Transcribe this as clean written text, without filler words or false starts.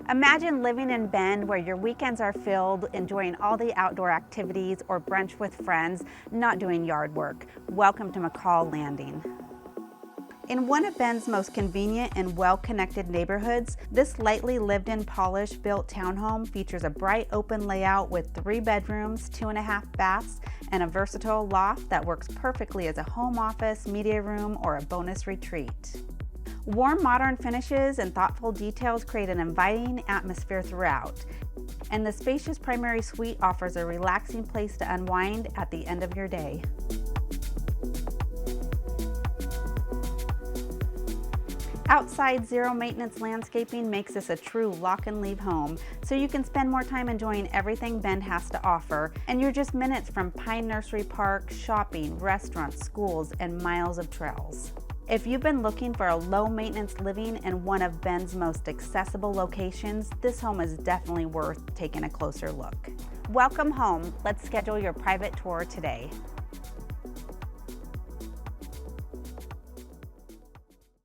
Imagine living in Bend where your weekends are filled enjoying all the outdoor activities or brunch with friends, not doing yard work. Welcome to McCall Landing. In one of Bend's most convenient and well-connected neighborhoods, this lightly lived-in Pahlisch built townhome features a bright open layout with 3 bedrooms, 2.5 baths, and a versatile loft that works perfectly as a home office, media room, or a bonus retreat. Warm modern finishes and thoughtful details create an inviting atmosphere throughout, and the spacious primary suite offers a relaxing place to unwind at the end of your day. Outside zero-maintenance landscaping makes this a true lock-and-leave home, so you can spend more time enjoying everything Bend has to offer, and you're just minutes from Pine Nursery Park, shopping, restaurants, schools, and miles of trails. If you've been looking for a low-maintenance living in one of Bend's most accessible locations, this home is definitely worth taking a closer look. Welcome home. Let's schedule your private tour today.